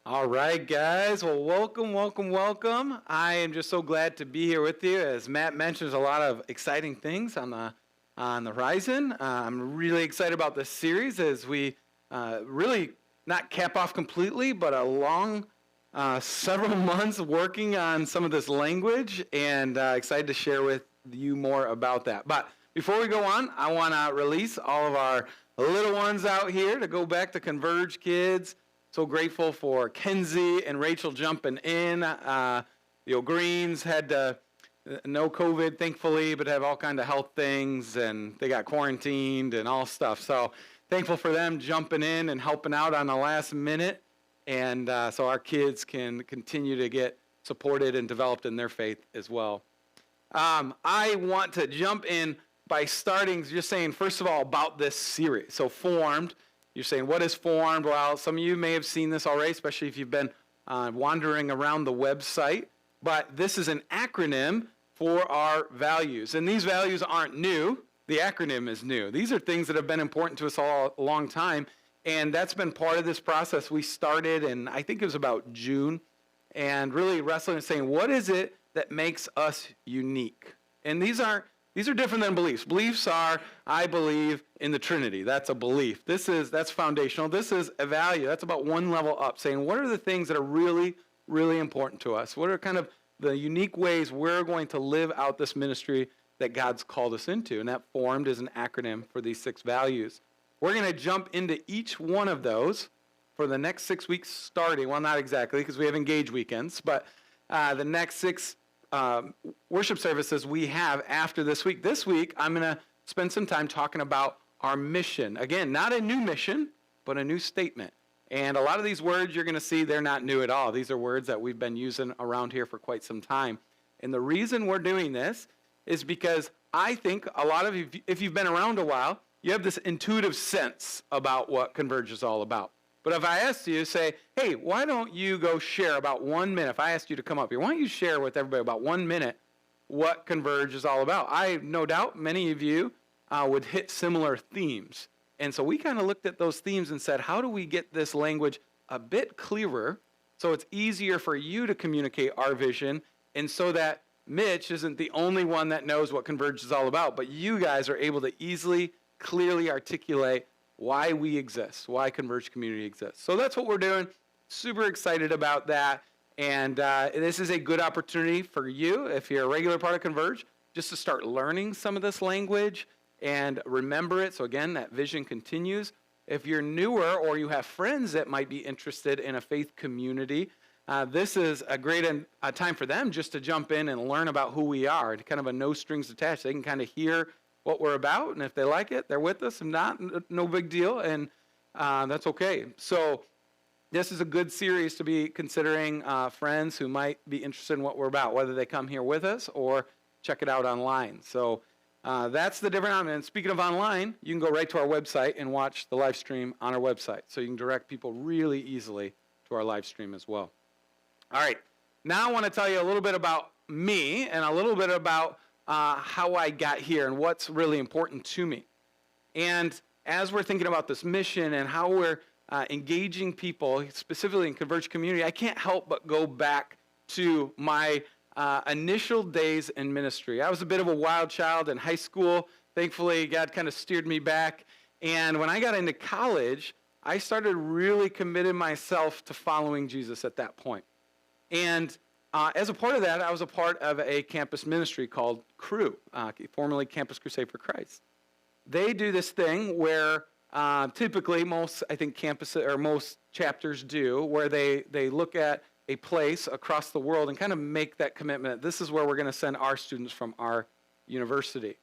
All right, guys. Well, welcome, welcome, welcome. I am just so glad to be here with you. As Matt mentions, a lot of exciting things on the horizon. I'm really excited about this series as we really not cap off completely, but a long several months working on some of this language, and excited to share with you more about that. But before we go on, I want to release all of our little ones out here to go back to Converge kids. So grateful for Kenzie and Rachel jumping in. Greens had no COVID, thankfully, but have all kinds of health things, and they got quarantined and all stuff. So thankful for them jumping in and helping out on the last minute, and so our kids can continue to get supported and developed in their faith as well. I want to jump in by starting just saying, first of all, about this series. So Formed. You're saying, what is Formed? Well, some of you may have seen this already, especially if you've been wandering around the website. But this is an acronym for our values. And these values aren't new. The acronym is new. These are things that have been important to us all a long time. And that's been part of this process. We started in, I think it was about June, and really wrestling and saying, what is it that makes us unique? And these are different than beliefs. Beliefs are, I believe in the Trinity. That's a belief. That's foundational. This is a value. That's about one level up, saying what are the things that are really, really important to us? What are kind of the unique ways we're going to live out this ministry that God's called us into? And that Formed is an acronym for these 6 values. We're going to jump into each one of those for the next 6 weeks starting. Well, not exactly, because we have Engage weekends, but the next 6 worship services we have after this week. This week, I'm going to spend some time talking about our mission. Again, not a new mission, but a new statement. And a lot of these words you're going to see, they're not new at all. These are words that we've been using around here for quite some time. And the reason we're doing this is because I think a lot of you, if you've been around a while, you have this intuitive sense about what Converge is all about. But if I asked you, say, hey, why don't you go share about 1 minute? If I asked you to come up here, why don't you share with everybody about 1 minute what Converge is all about? I have no doubt many of you would hit similar themes. And so we kind of looked at those themes and said, how do we get this language a bit clearer so it's easier for you to communicate our vision, and so that Mitch isn't the only one that knows what Converge is all about, but you guys are able to easily, clearly articulate why we exist, why Converge Community exists. So that's what we're doing. Super excited about that. And this is a good opportunity for you, if you're a regular part of Converge, just to start learning some of this language and remember it. So again, that vision continues. If you're newer or you have friends that might be interested in a faith community, this is a great time for them just to jump in and learn about who we are, kind of a no strings attached. They can kind of hear what we're about, and if they like it, they're with us. If not, no big deal, and that's okay. So this is a good series to be considering friends who might be interested in what we're about, whether they come here with us or check it out online. So that's the different. And speaking of online, you can go right to our website and watch the live stream on our website. So you can direct people really easily to our live stream as well. All right, now I want to tell you a little bit about me and a little bit about how I got here and what's really important to me. And as we're thinking about this mission and how we're engaging people, specifically in Converge Community, I can't help but go back to my initial days in ministry. I was a bit of a wild child in high school. Thankfully, God kind of steered me back. And when I got into college, I started really committing myself to following Jesus at that point. And as a part of that, I was a part of a campus ministry called Cru, formerly Campus Crusade for Christ. They do this thing where typically most chapters do, where they look at a place across the world and kind of make that commitment. This is where we're going to send our students from our university.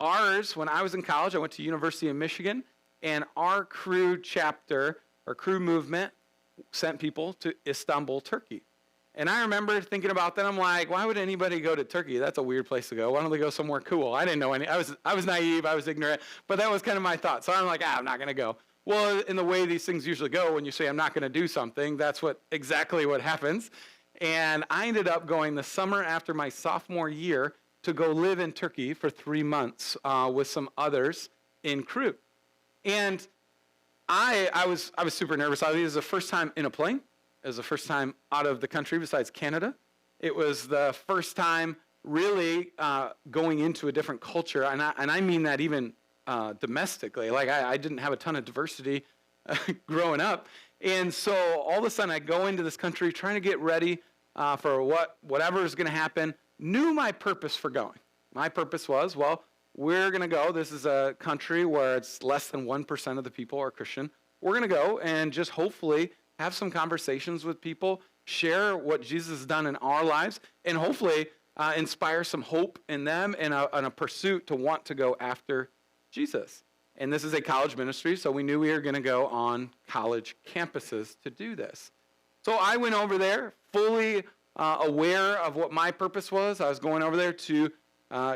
Ours, when I was in college, I went to University of Michigan, and our Cru chapter or Cru movement sent people to Istanbul, Turkey. And I remember thinking about that. I'm like, why would anybody go to Turkey? That's a weird place to go. Why don't they go somewhere cool? I didn't know any. I was naive. I was ignorant. But that was kind of my thought. So I'm like, I'm not going to go. Well, in the way these things usually go, when you say I'm not going to do something, that's exactly what happens. And I ended up going the summer after my sophomore year to go live in Turkey for 3 months with some others in Cru. And I was super nervous. It was the first time in a plane. It was the first time out of the country besides Canada. It was the first time really going into a different culture, and I mean that even domestically. Like I didn't have a ton of diversity growing up, and so all of a sudden I go into this country trying to get ready for whatever is going to happen. Knew my purpose for going. My purpose was, well, we're going to go. This is a country where it's less than 1% of the people are Christian. We're going to go and just hopefully have some conversations with people, share what Jesus has done in our lives, and hopefully inspire some hope in them and a pursuit to want to go after Jesus. And this is a college ministry, so we knew we were going to go on college campuses to do this. So I went over there fully aware of what my purpose was. I was going over there to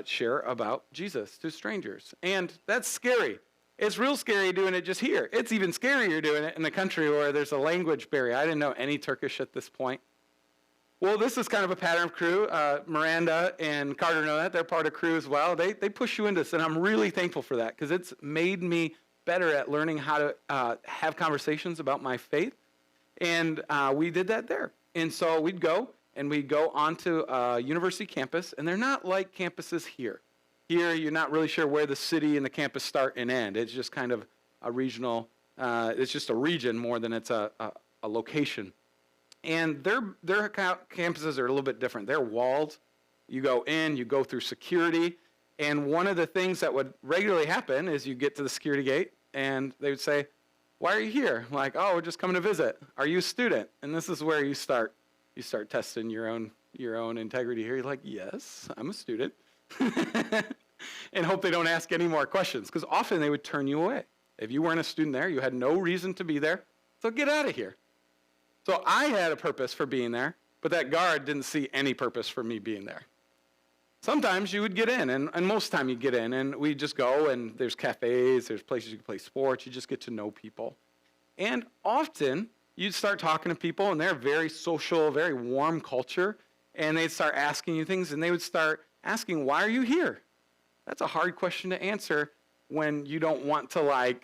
share about Jesus to strangers. And that's scary. It's real scary doing it just here. It's even scarier doing it in the country where there's a language barrier. I didn't know any Turkish at this point. Well, this is kind of a pattern of Cru. Miranda and Carter know that. They're part of Cru as well. They push you into this, and I'm really thankful for that because it's made me better at learning how to have conversations about my faith. And we did that there. And so we'd go onto a university campus, and they're not like campuses here. Here, you're not really sure where the city and the campus start and end. It's just kind of a regional, it's just a region more than it's a location. And their campuses are a little bit different. They're walled. You go in, you go through security. And one of the things that would regularly happen is you get to the security gate, and they would say, "Why are you here?" I'm like, "Oh, we're just coming to visit." "Are you a student?" And this is where you start testing your own integrity here. You're like, "Yes, I'm a student." And hope they don't ask any more questions, because often they would turn you away. If you weren't a student there, you had no reason to be there, so get out of here. So I had a purpose for being there, but that guard didn't see any purpose for me being there. Sometimes you would get in, and most of the time you get in, and we just go, and there's cafes, there's places you can play sports, you just get to know people. And often you'd start talking to people, and they're very social, very warm culture, and they'd start asking you things, and they would start asking, "Why are you here?" That's a hard question to answer when you don't want to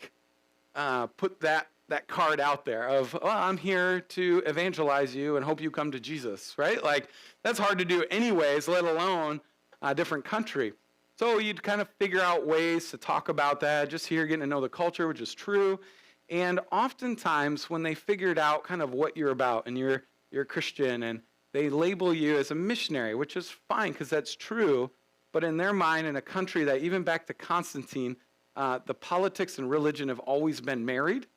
put that card out there of, "Oh, I'm here to evangelize you and hope you come to Jesus," right? Like, that's hard to do anyways, let alone a different country. So you'd kind of figure out ways to talk about that, just here getting to know the culture, which is true. And oftentimes when they figured out kind of what you're about and you're a Christian and they label you as a missionary, which is fine because that's true, but in their mind, in a country that even back to Constantine, the politics and religion have always been married.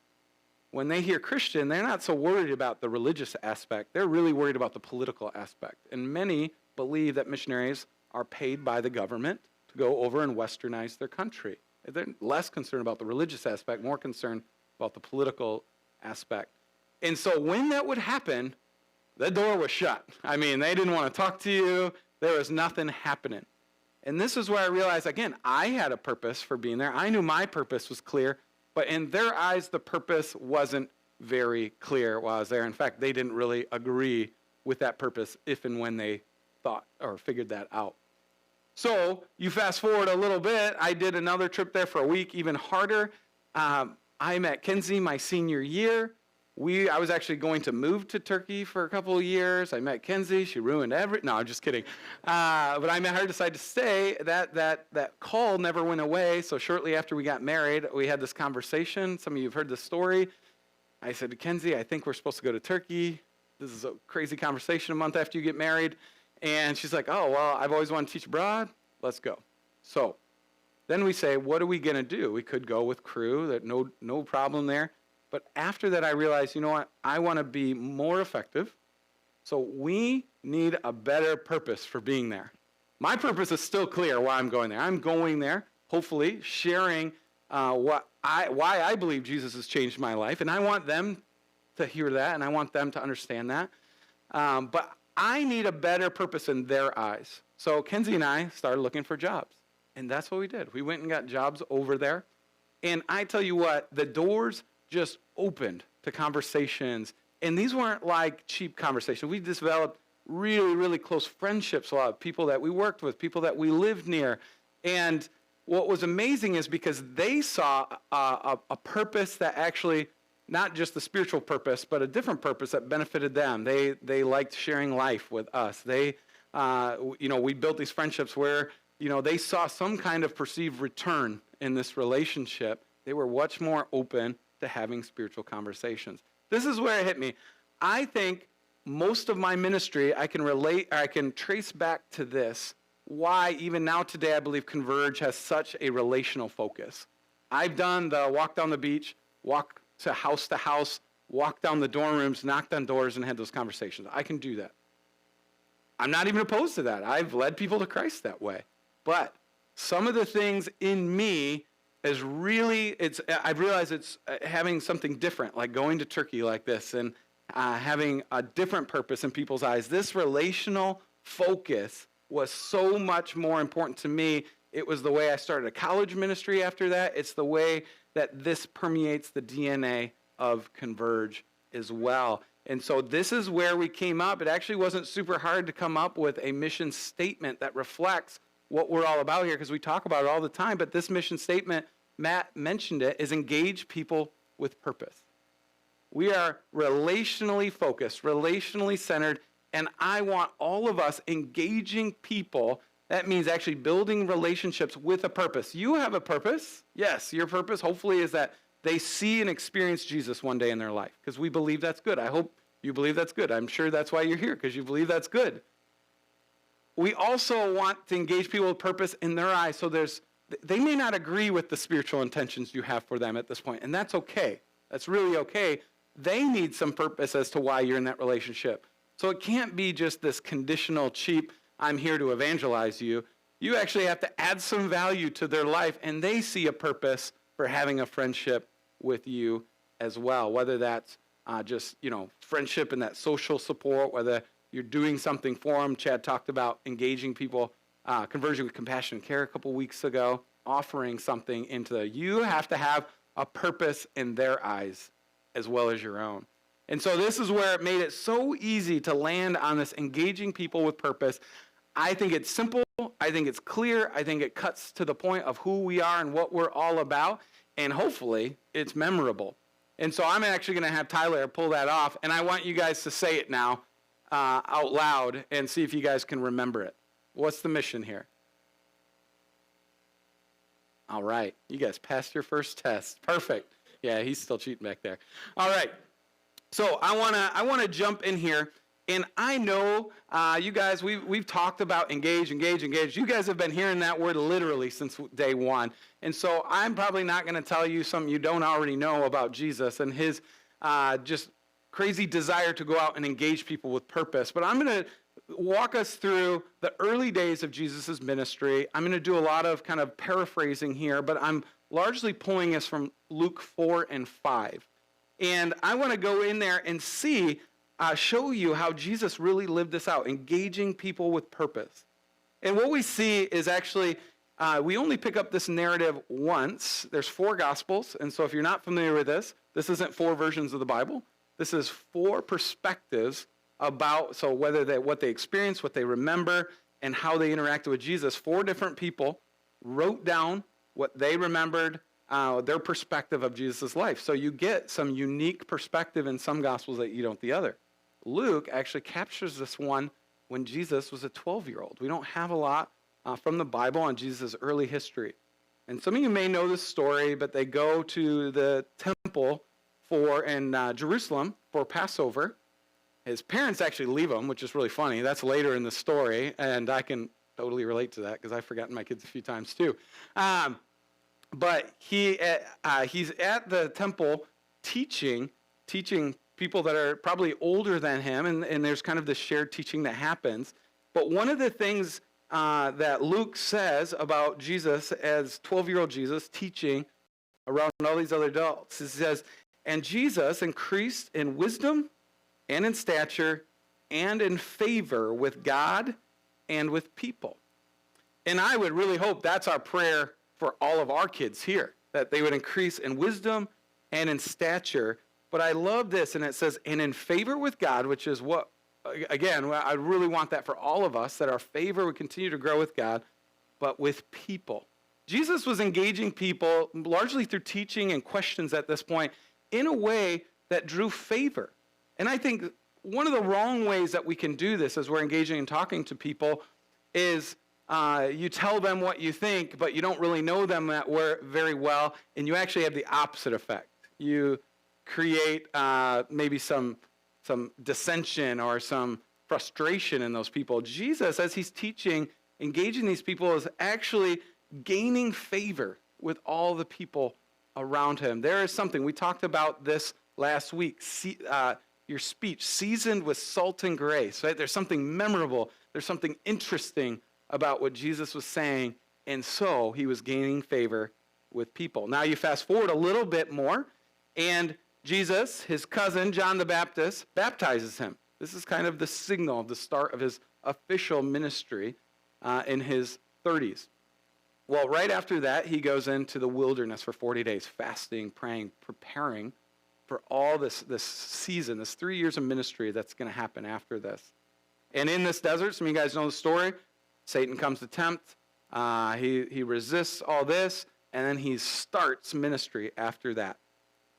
When they hear Christian, they're not so worried about the religious aspect. They're really worried about the political aspect. And many believe that missionaries are paid by the government to go over and westernize their country. They're less concerned about the religious aspect, more concerned about the political aspect. And so when that would happen, the door was shut. I mean, they didn't want to talk to you. There was nothing happening. And this is where I realized, again, I had a purpose for being there. I knew my purpose was clear, but in their eyes, the purpose wasn't very clear while I was there. In fact, they didn't really agree with that purpose if and when they thought or figured that out. So you fast forward a little bit. I did another trip there for a week, even harder. I met Kenzie my senior year. I was actually going to move to Turkey for a couple of years. I met Kenzie. She ruined No, I'm just kidding. But I met her, decided to stay. That call never went away. So shortly after we got married, we had this conversation. Some of you have heard this story. I said to Kenzie, "I think we're supposed to go to Turkey. This is a crazy conversation a month after you get married." And she's like, "Oh, well, I've always wanted to teach abroad. Let's go." So then we say, what are we going to do? We could go with Cru. No problem there. But after that, I realized, you know what? I want to be more effective. So we need a better purpose for being there. My purpose is still clear why I'm going there. I'm going there, hopefully, sharing why I believe Jesus has changed my life. And I want them to hear that, and I want them to understand that. But I need a better purpose in their eyes. So Kenzie and I started looking for jobs. And that's what we did. We went and got jobs over there. And I tell you what, the doors just opened to conversations. And these weren't like cheap conversations. We developed really, really close friendships, a lot of people that we worked with, people that we lived near. And what was amazing is because they saw a purpose that actually not just the spiritual purpose, but a different purpose that benefited them. They liked sharing life with us. We built these friendships where, they saw some kind of perceived return in this relationship. They were much more open to having spiritual conversations. This is where it hit me. I think most of my ministry, I can trace back to this, why even now today I believe Converge has such a relational focus. I've done the walk down the beach, walk to house, walk down the dorm rooms, knocked on doors, and had those conversations. I can do that. I'm not even opposed to that. I've led people to Christ that way. But some of the things in me is really, I've realized it's having something different, like going to Turkey like this and having a different purpose in people's eyes. This relational focus was so much more important to me. It was the way I started a college ministry after that. It's the way that this permeates the DNA of Converge as well. And so this is where we came up. It actually wasn't super hard to come up with a mission statement that reflects what we're all about here, because we talk about it all the time. But this mission statement, Matt mentioned it, is engage people with purpose. We are relationally focused, relationally centered, and I want all of us engaging people. That means actually building relationships with a purpose. You have a purpose. Yes, your purpose hopefully is that they see and experience Jesus one day in their life, because we believe that's good. I hope you believe that's good. I'm sure that's why you're here, because you believe that's good. We also want to engage people with purpose in their eyes. So they may not agree with the spiritual intentions you have for them at this point, and that's okay. That's really okay. They need some purpose as to why you're in that relationship. So it can't be just this conditional, cheap, I'm here to evangelize you. You actually have to add some value to their life, and they see a purpose for having a friendship with you as well, whether that's just, friendship and that social support, whether you're doing something for them. Chad talked about engaging people, converging with compassion and care a couple weeks ago, offering something you have to have a purpose in their eyes as well as your own. And so this is where it made it so easy to land on this engaging people with purpose. I think it's simple. I think it's clear. I think it cuts to the point of who we are and what we're all about. And hopefully it's memorable. And so I'm actually going to have Tyler pull that off. And I want you guys to say it now out loud and see if you guys can remember it. What's the mission here? All right. You guys passed your first test. Perfect. Yeah, he's still cheating back there. All right. So I want to jump in here. And I know you guys, we've talked about engage. You guys have been hearing that word literally since day one. And so I'm probably not going to tell you something you don't already know about Jesus and his just crazy desire to go out and engage people with purpose. But I'm going to walk us through the early days of Jesus' ministry. I'm going to do a lot of kind of paraphrasing here, but I'm largely pulling us from Luke 4 and 5. And I want to go in there and show you how Jesus really lived this out, engaging people with purpose. And what we see is actually, we only pick up this narrative once. There's 4 Gospels, and so if you're not familiar with this isn't 4 versions of the Bible. This is 4 perspectives about, so what they experienced, what they remember, and how they interacted with Jesus. 4 different people wrote down what they remembered, their perspective of Jesus' life. So you get some unique perspective in some Gospels that you don't the other. Luke actually captures this one when Jesus was a 12-year-old. We don't have a lot from the Bible on Jesus' early history. And some of you may know this story, but they go to the temple in Jerusalem for Passover. His parents actually leave him, which is really funny. That's later in the story, and I can totally relate to that because I've forgotten my kids a few times too. But he's at the temple teaching people that are probably older than him, and there's kind of this shared teaching that happens. But one of the things that Luke says about Jesus as 12-year-old Jesus teaching around all these other adults, he says, and Jesus increased in wisdom and in stature and in favor with God and with people. And I would really hope that's our prayer for all of our kids here, that they would increase in wisdom and in stature. But I love this, and it says, and in favor with God, which is what, again, I really want that for all of us, that our favor would continue to grow with God, but with people. Jesus was engaging people largely through teaching and questions at this point, in a way that drew favor. And I think one of the wrong ways that we can do this as we're engaging and talking to people is you tell them what you think, but you don't really know them very well, and you actually have the opposite effect. You create maybe some dissension or some frustration in those people. Jesus, as he's teaching, engaging these people, is actually gaining favor with all the people around him. There is something, we talked about this last week, your speech, seasoned with salt and grace, right? There's something memorable, there's something interesting about what Jesus was saying, and so he was gaining favor with people. Now you fast forward a little bit more, and Jesus, his cousin, John the Baptist, baptizes him. This is kind of the signal of the start of his official ministry in his 30s. Well, right after that, he goes into the wilderness for 40 days, fasting, praying, preparing for all this season, this 3 years of ministry that's going to happen after this. And in this desert, some of you guys know the story, Satan comes to tempt. He resists all this, and then he starts ministry after that.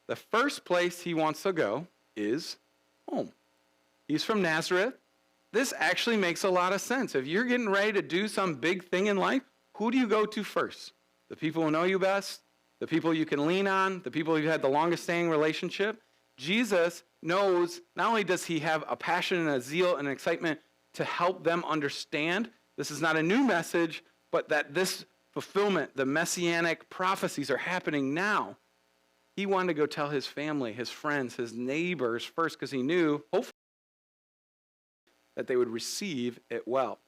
The first place he wants to go is home. He's from Nazareth. This actually makes a lot of sense. If you're getting ready to do some big thing in life, who do you go to first? The people who know you best, the people you can lean on, the people you've had the longest standing relationship. Jesus knows not only does he have a passion and a zeal and an excitement to help them understand, this is not a new message, but that this fulfillment, the messianic prophecies are happening now. He wanted to go tell his family, his friends, his neighbors first because he knew, hopefully, that they would receive it well.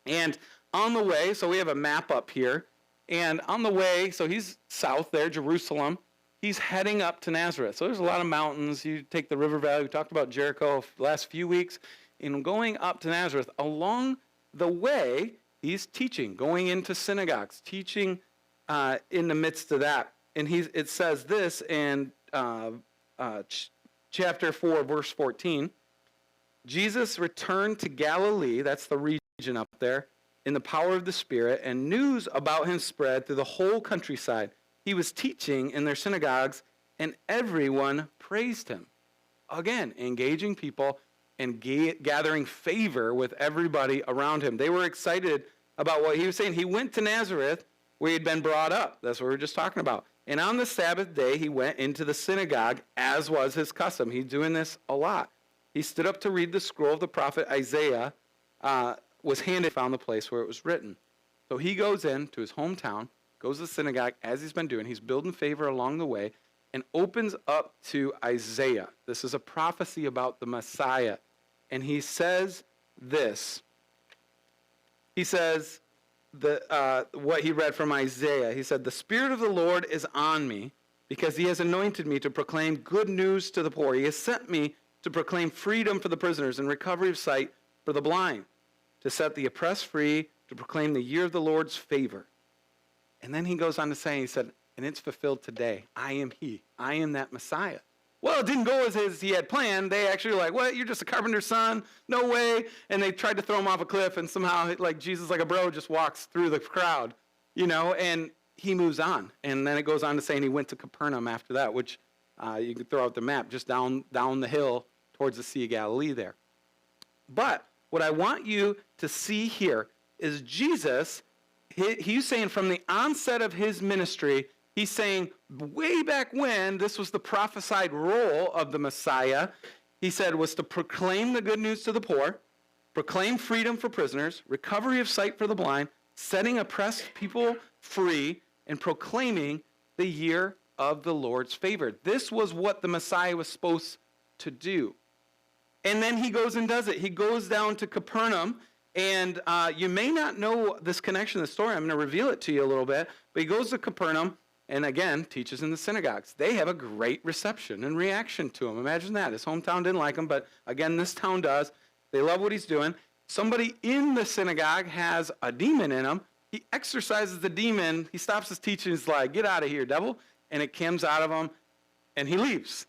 And on the way, so we have a map up here, and on the way, so he's south there, Jerusalem, he's heading up to Nazareth. So there's a lot of mountains. You take the river valley. We talked about Jericho the last few weeks. In going up to Nazareth, along the way, he's teaching, going into synagogues, teaching in the midst of that. And it says this in chapter 4, verse 14. Jesus returned to Galilee, that's the region up there, in the power of the Spirit, and news about him spread through the whole countryside. He was teaching in their synagogues, and everyone praised him. Again, engaging people and gathering favor with everybody around him. They were excited about what he was saying. He went to Nazareth, where he had been brought up. That's what we were just talking about. And on the Sabbath day, he went into the synagogue, as was his custom. He's doing this a lot. He stood up to read the scroll of the prophet Isaiah, was handed, found the place where it was written. So he goes into his hometown, goes to the synagogue, as he's been doing. He's building favor along the way, and opens up to Isaiah. This is a prophecy about the Messiah. And he says this. He says what he read from Isaiah. He said, "The Spirit of the Lord is on me, because he has anointed me to proclaim good news to the poor. He has sent me to proclaim freedom for the prisoners and recovery of sight for the blind, to set the oppressed free, to proclaim the year of the Lord's favor." And then he goes on to say, he said, "And it's fulfilled today. I am he. I am that Messiah." Well, it didn't go as he had planned. They actually were like, "What? You're just a carpenter's son? No way." And they tried to throw him off a cliff, and somehow, like Jesus, like a bro, just walks through the crowd, and he moves on. And then it goes on to say, and he went to Capernaum after that, which you can throw out the map, just down the hill towards the Sea of Galilee there. But what I want you to see here is Jesus, he's saying from the onset of his ministry, he's saying way back when, this was the prophesied role of the Messiah, he said was to proclaim the good news to the poor, proclaim freedom for prisoners, recovery of sight for the blind, setting oppressed people free, and proclaiming the year of the Lord's favor. This was what the Messiah was supposed to do. And then he goes and does it. He goes down to Capernaum, and you may not know this connection to the story. I'm going to reveal it to you a little bit. But he goes to Capernaum, and again, teaches in the synagogues. They have a great reception and reaction to him. Imagine that. His hometown didn't like him, but again, this town does. They love what he's doing. Somebody in the synagogue has a demon in him. He exorcises the demon. He stops his teaching. He's like, "Get out of here, devil." And it comes out of him, and he leaves.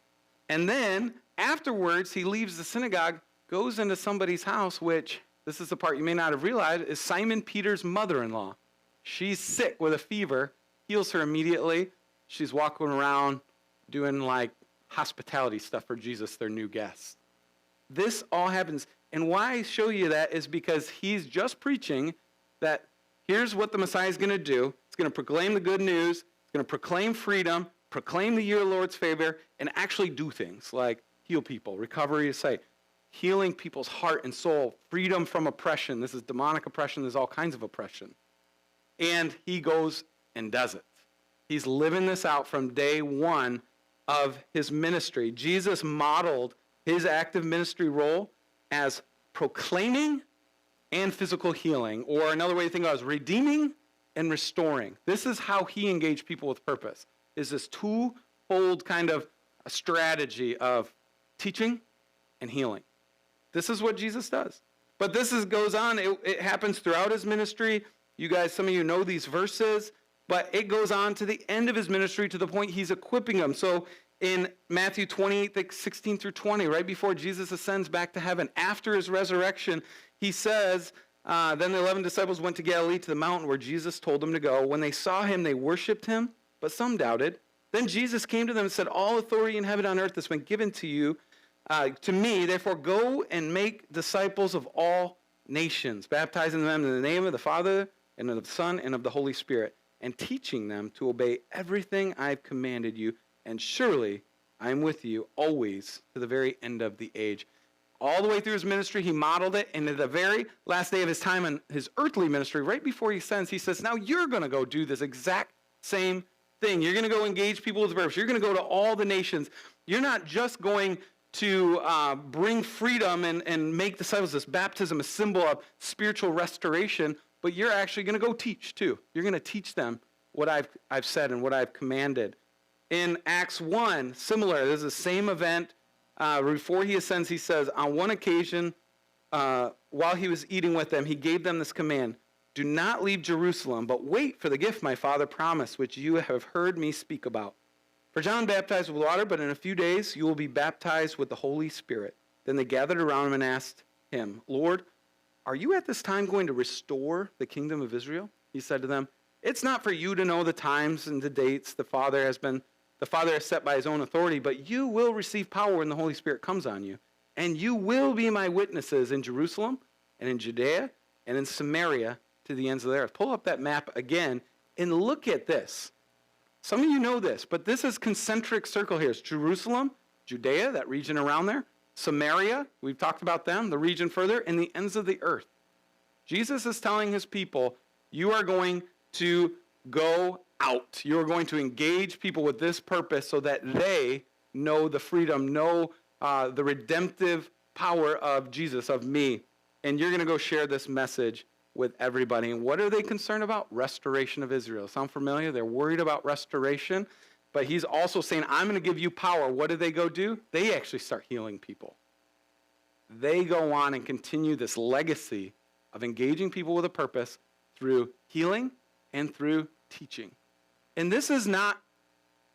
And then afterwards, he leaves the synagogue, goes into somebody's house, which, this is the part you may not have realized, is Simon Peter's mother-in-law. She's sick with a fever, heals her immediately. She's walking around doing like hospitality stuff for Jesus, their new guests. This all happens. And why I show you that is because he's just preaching that here's what the Messiah is going to do. It's going to proclaim the good news. It's going to proclaim freedom, proclaim the year of the Lord's favor, and actually do things like heal people, recovery of sight, healing people's heart and soul, freedom from oppression. This is demonic oppression. There's all kinds of oppression. And he goes and does it. He's living this out from day one of his ministry. Jesus modeled his active ministry role as proclaiming and physical healing, or another way to think about it is redeeming and restoring. This is how he engaged people with purpose, is this twofold kind of a strategy of teaching and healing. This is what Jesus does. But goes on. It happens throughout his ministry. You guys, some of you know these verses, but it goes on to the end of his ministry to the point he's equipping them. So in Matthew 28, 16 through 20, right before Jesus ascends back to heaven, after his resurrection, he says, then the 11 disciples went to Galilee to the mountain where Jesus told them to go. When they saw him, they worshiped him, but some doubted. Then Jesus came to them and said, all authority in heaven and on earth has been given to you, to me. Therefore, go and make disciples of all nations, baptizing them in the name of the Father and of the Son and of the Holy Spirit, and teaching them to obey everything I've commanded you. And surely I am with you always to the very end of the age. All the way through his ministry, he modeled it. And at the very last day of his time in his earthly ministry, right before he ascends, he says, now you're going to go do this exact same thing. You're going to go engage people with purpose. You're going to go to all the nations. You're not just going to bring freedom and make disciples. This baptism, a symbol of spiritual restoration, but you're actually going to go teach too. You're going to teach them what I've said and what I've commanded. In Acts 1, similar, this is the same event. Before he ascends, he says, on one occasion, while he was eating with them, he gave them this command, do not leave Jerusalem, but wait for the gift my Father promised, which you have heard me speak about. For John baptized with water, but in a few days you will be baptized with the Holy Spirit. Then they gathered around him and asked him, Lord, are you at this time going to restore the kingdom of Israel? He said to them, it's not for you to know the times and the dates the Father has set by his own authority, but you will receive power when the Holy Spirit comes on you. And you will be my witnesses in Jerusalem and in Judea and in Samaria to the ends of the earth. Pull up that map again and look at this. Some of you know this, but this is concentric circle here. It's Jerusalem, Judea, that region around there, Samaria, we've talked about them, the region further, and the ends of the earth. Jesus is telling his people, you are going to go out. You are going to engage people with this purpose so that they know the freedom, know the redemptive power of Jesus, of me. And you're going to go share this message with everybody. And what are they concerned about? Restoration of Israel. Sound familiar? They're worried about restoration. But he's also saying, I'm going to give you power. What do they go do? They actually start healing people. They go on and continue this legacy of engaging people with a purpose through healing and through teaching. And this is not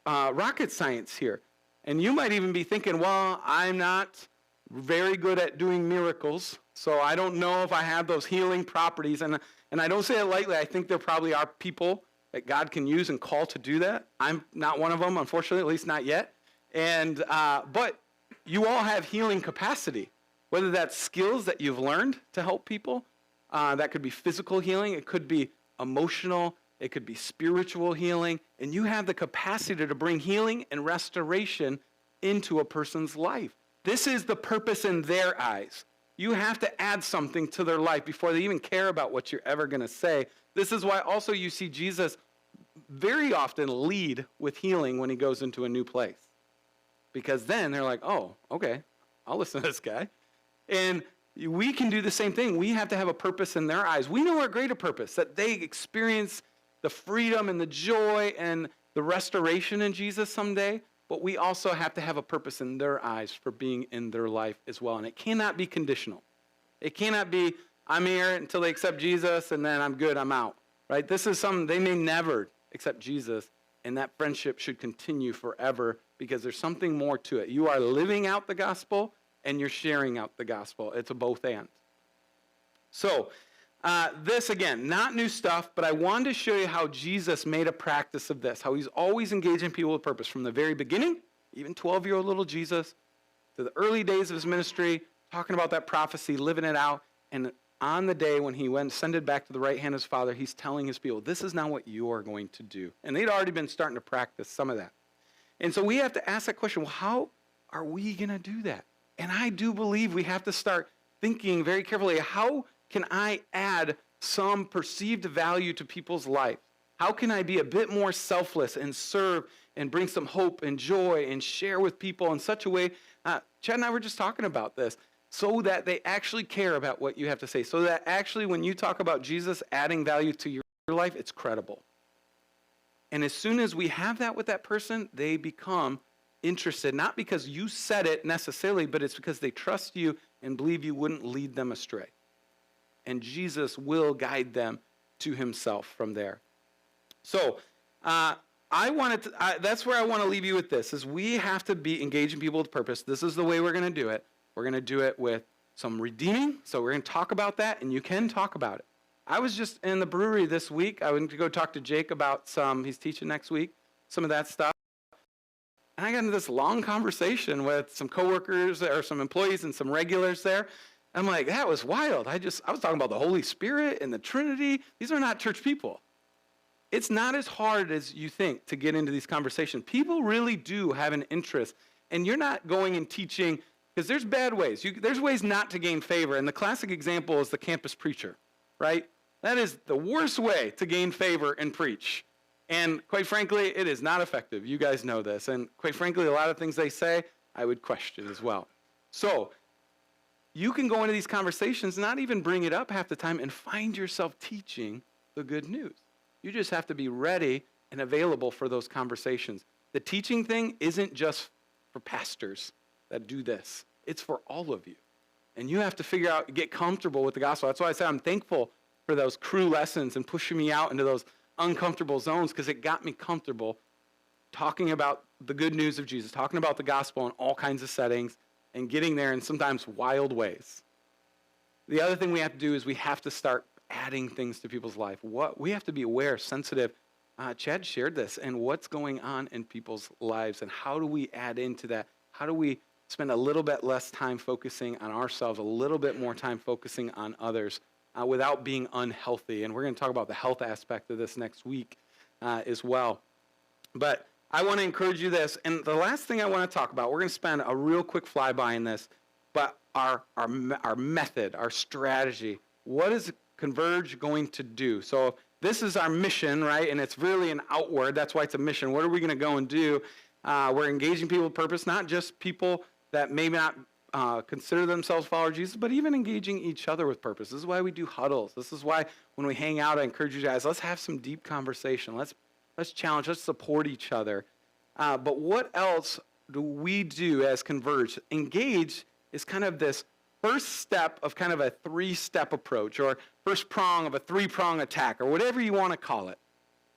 rocket science here. And you might even be thinking, well, I'm not very good at doing miracles, so I don't know if I have those healing properties. And I don't say it lightly. I think there probably are people that God can use and call to do that. I'm not one of them, unfortunately, at least not yet. And but you all have healing capacity, whether that's skills that you've learned to help people. That could be physical healing. It could be emotional. It could be spiritual healing. And you have the capacity to bring healing and restoration into a person's life. This is the purpose in their eyes. You have to add something to their life before they even care about what you're ever going to say. This is why also you see Jesus very often lead with healing when he goes into a new place. Because then they're like, oh, okay, I'll listen to this guy. And we can do the same thing. We have to have a purpose in their eyes. We know our greater purpose, that they experience the freedom and the joy and the restoration in Jesus someday. But we also have to have a purpose in their eyes for being in their life as well. And it cannot be conditional. It cannot be, I'm here until they accept Jesus and then I'm good, I'm out. Right? This is something they may never accept Jesus, and that friendship should continue forever because there's something more to it. You are living out the gospel and you're sharing out the gospel. It's a both and. So, this again, not new stuff, but I wanted to show you how Jesus made a practice of this, how he's always engaging people with purpose from the very beginning, even 12-year-old little Jesus, to the early days of his ministry, talking about that prophecy, living it out. And on the day when he went ascended back to the right hand of his Father, he's telling his people, this is not what you are going to do. And they'd already been starting to practice some of that. And so we have to ask that question, well, how are we going to do that? And I do believe we have to start thinking very carefully, how can I add some perceived value to people's life? How can I be a bit more selfless and serve and bring some hope and joy and share with people in such a way? Chad and I were just talking about this, so that they actually care about what you have to say, so that actually when you talk about Jesus adding value to your life, it's credible. And as soon as we have that with that person, they become interested, not because you said it necessarily, but it's because they trust you and believe you wouldn't lead them astray. And Jesus will guide them to himself from there. So that's where I want to leave you with this, is we have to be engaging people with purpose. This is the way we're going to do it. We're going to do it with some redeeming. So we're going to talk about that, and you can talk about it. I was just in the brewery this week. I went to go talk to Jake about he's teaching next week, some of that stuff. And I got into this long conversation with some coworkers or some employees and some regulars there. I'm like, that was wild. I was talking about the Holy Spirit and the Trinity. These are not church people. It's not as hard as you think to get into these conversations. People really do have an interest. And you're not going and teaching, because there's bad ways. There's ways not to gain favor. And the classic example is the campus preacher, right? That is the worst way to gain favor and preach. And quite frankly, it is not effective. You guys know this. And quite frankly, a lot of things they say, I would question as well. So you can go into these conversations, not even bring it up half the time, and find yourself teaching the good news. You just have to be ready and available for those conversations. The teaching thing isn't just for pastors that do this. It's for all of you. And you have to figure out, get comfortable with the gospel. That's why I say I'm thankful for those crew lessons and pushing me out into those uncomfortable zones, because it got me comfortable talking about the good news of Jesus, talking about the gospel in all kinds of settings, and getting there in sometimes wild ways. The other thing we have to do is we have to start adding things to people's life. We have to be aware, sensitive. Chad shared this, and what's going on in people's lives, and how do we add into that? How do we spend a little bit less time focusing on ourselves, a little bit more time focusing on others without being unhealthy? And we're going to talk about the health aspect of this next week as well. But I want to encourage you this, and the last thing I want to talk about, we're going to spend a real quick flyby in this, but our method, our strategy. What is Converge going to do? So this is our mission, right? And it's really an outward. That's why it's a mission. What are we going to go and do? We're engaging people with purpose, not just people that may not consider themselves followers of Jesus, but even engaging each other with purpose. This is why we do huddles. This is why when we hang out, I encourage you guys, let's have some deep conversation. Let's challenge, let's support each other. But what else do we do as Converge? Engage is kind of this first step of kind of a three-step approach, or first prong of a three-prong attack, or whatever you want to call it.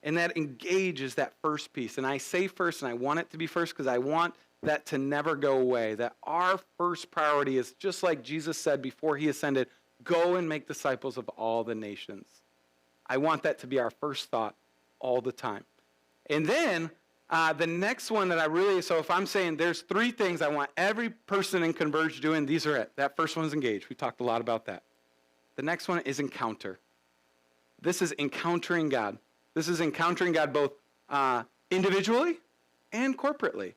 And that engage is that first piece. And I say first, and I want it to be first because I want that to never go away, that our first priority is just like Jesus said before he ascended, go and make disciples of all the nations. I want that to be our first thought all the time. And then the next one that so if I'm saying there's three things I want every person in Converge doing, these are it. That first one is engage. We talked a lot about that. The next one is encounter. This is encountering God. This is encountering God both individually and corporately.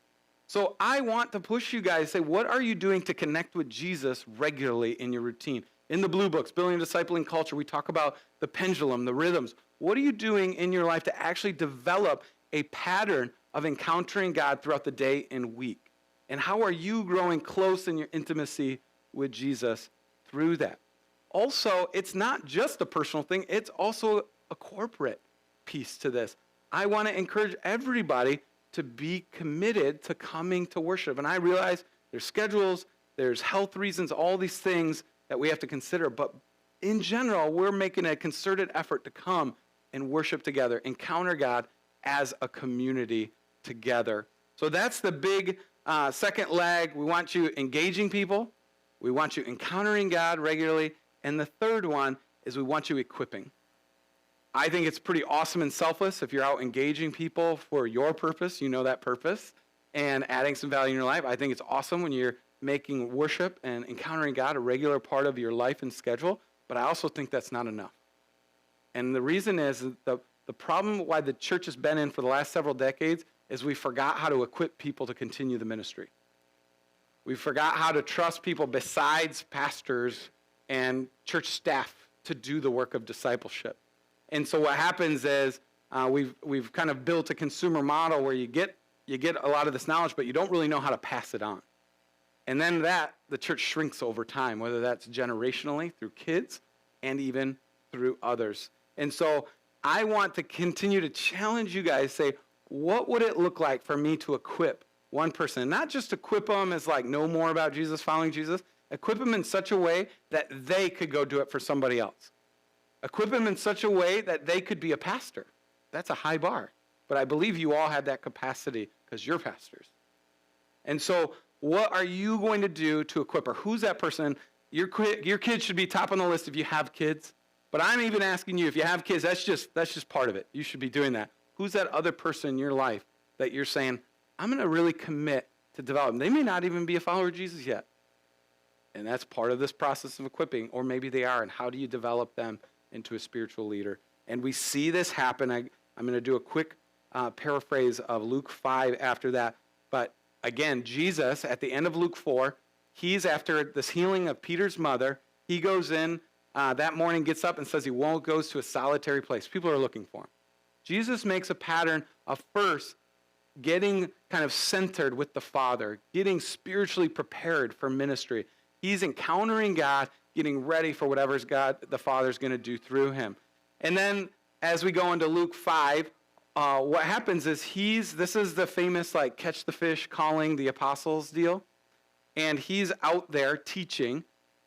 So I want to push you guys, say, what are you doing to connect with Jesus regularly in your routine? In the Blue Books, Building a Discipling Culture, we talk about the pendulum, the rhythms. What are you doing in your life to actually develop a pattern of encountering God throughout the day and week? And how are you growing close in your intimacy with Jesus through that? Also, it's not just a personal thing, it's also a corporate piece to this. I want to encourage everybody to be committed to coming to worship. And I realize there's schedules, there's health reasons, all these things that we have to consider. But in general, we're making a concerted effort to come and worship together, encounter God as a community together. So that's the big second leg. We want you engaging people. We want you encountering God regularly. And the third one is we want you equipping. I think it's pretty awesome and selfless if you're out engaging people for your purpose. You know that purpose. and adding some value in your life. I think it's awesome when you're making worship and encountering God a regular part of your life and schedule, but I also think that's not enough. And the reason is the problem why the church has been in for the last several decades is we forgot how to equip people to continue the ministry. We forgot how to trust people besides pastors and church staff to do the work of discipleship. And so what happens is we've kind of built a consumer model where you get a lot of this knowledge, but you don't really know how to pass it on. And then the church shrinks over time, whether that's generationally through kids and even through others. And so I want to continue to challenge you guys, say, what would it look like for me to equip one person? Not just equip them as like know more about Jesus, following Jesus. Equip them in such a way that they could go do it for somebody else. Equip them in such a way that they could be a pastor. That's a high bar. But I believe you all have that capacity because you're pastors. And so what are you going to do to equip her? Who's that person? Your kids should be top on the list if you have kids. But I'm even asking you, if you have kids, that's just part of it. You should be doing that. Who's that other person in your life that you're saying, I'm going to really commit to develop? They may not even be a follower of Jesus yet. And that's part of this process of equipping, or maybe they are. And how do you develop them into a spiritual leader? And we see this happen. I'm going to do a quick paraphrase of Luke 5 after that. But again, Jesus, at the end of Luke 4, he's after this healing of Peter's mother. He goes in that morning, gets up and says he goes to a solitary place. People are looking for him. Jesus makes a pattern of first getting kind of centered with the Father, getting spiritually prepared for ministry. He's encountering God, getting ready for whatever God, the Father's going to do through him. And then as we go into Luke 5, what happens is this is the famous like catch the fish calling the apostles deal. And he's out there teaching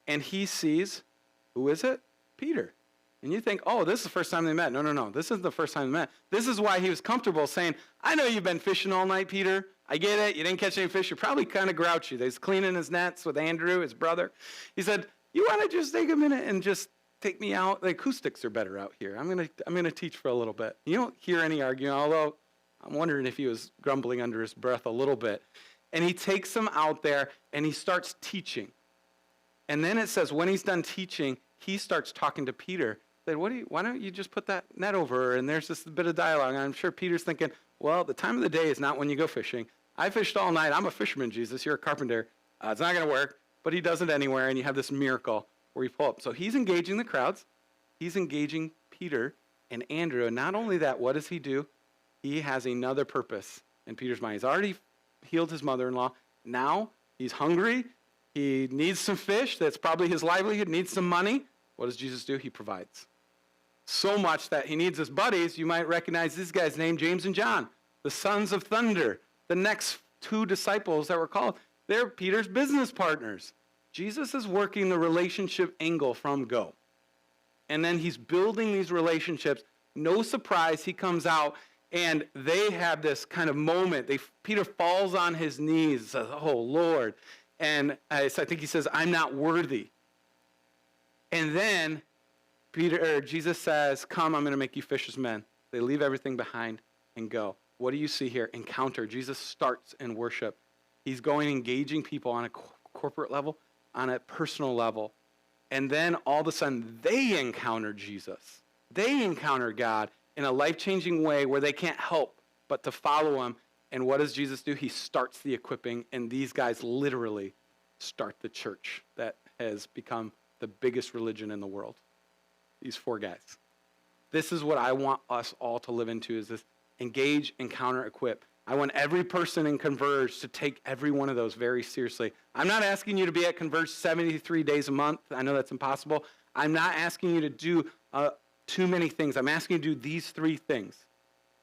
and he sees, who is it? Peter. And you think, oh, this is the first time they met. No. This isn't the first time they met. This is why he was comfortable saying, I know you've been fishing all night, Peter. I get it. You didn't catch any fish. You're probably kind of grouchy. He's cleaning his nets with Andrew, his brother. He said, you want to just take a minute and just take me out? The acoustics are better out here. I'm gonna teach for a little bit. You don't hear any arguing, although I'm wondering if he was grumbling under his breath a little bit. And he takes them out there and he starts teaching. And then it says when he's done teaching, he starts talking to Peter. Said, why don't you just put that net over? And there's this bit of dialogue. And I'm sure Peter's thinking, well, the time of the day is not when you go fishing. I fished all night. I'm a fisherman, Jesus. You're a carpenter. It's not going to work. But he does it anywhere, and you have this miracle where you pull up. So he's engaging the crowds. He's engaging Peter and Andrew. And not only that, what does he do? He has another purpose in Peter's mind. He's already healed his mother-in-law. Now he's hungry. He needs some fish. That's probably his livelihood. Needs some money. What does Jesus do? He provides. So much that he needs his buddies. You might recognize these guys named James and John, the sons of thunder, the next two disciples that were called. They're Peter's business partners. Jesus is working the relationship angle from go. And then he's building these relationships. No surprise, he comes out and they have this kind of moment. Peter falls on his knees and says, oh, Lord. And I think he says, I'm not worthy. And then Jesus says, come, I'm going to make you fishers men. They leave everything behind and go. What do you see here? Encounter. Jesus starts in worship. He's going engaging people on a corporate level, on a personal level. And then all of a sudden, they encounter Jesus. They encounter God in a life-changing way where they can't help but to follow him. And what does Jesus do? He starts the equipping, and these guys literally start the church that has become the biggest religion in the world. These four guys. This is what I want us all to live into, is this engage, encounter, equip. I want every person in Converge to take every one of those very seriously. I'm not asking you to be at Converge 73 days a month. I know that's impossible. I'm not asking you to do too many things. I'm asking you to do these three things.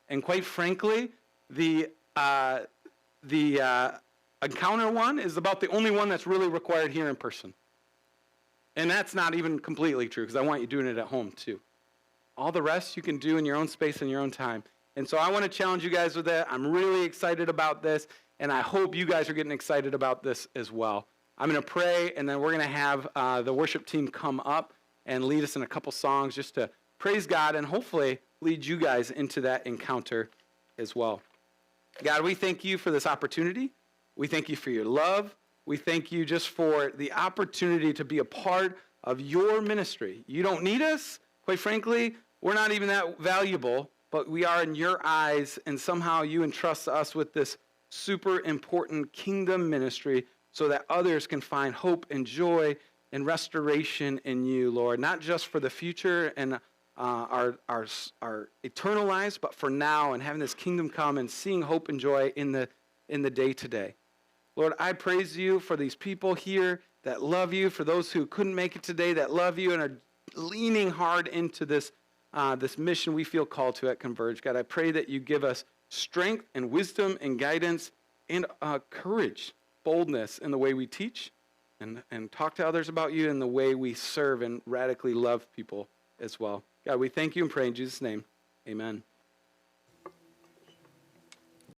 And quite frankly, the encounter one is about the only one that's really required here in person. And that's not even completely true, because I want you doing it at home too. All the rest you can do in your own space and your own time. And so I want to challenge you guys with that. I'm really excited about this, and I hope you guys are getting excited about this as well. I'm going to pray, and then we're going to have the worship team come up and lead us in a couple songs just to praise God and hopefully lead you guys into that encounter as well. God, we thank you for this opportunity. We thank you for your love. We thank you just for the opportunity to be a part of your ministry. You don't need us. Quite frankly, we're not even that valuable, but we are in your eyes, and somehow you entrust us with this super important kingdom ministry so that others can find hope and joy and restoration in you, Lord, not just for the future and our eternal lives, but for now and having this kingdom come and seeing hope and joy in the day-to-day. Lord, I praise you for these people here that love you, for those who couldn't make it today that love you and are leaning hard into this mission we feel called to at Converge. God, I pray that you give us strength and wisdom and guidance and courage, boldness in the way we teach and talk to others about you, and the way we serve and radically love people as well. God, we thank you and pray in Jesus' name. Amen.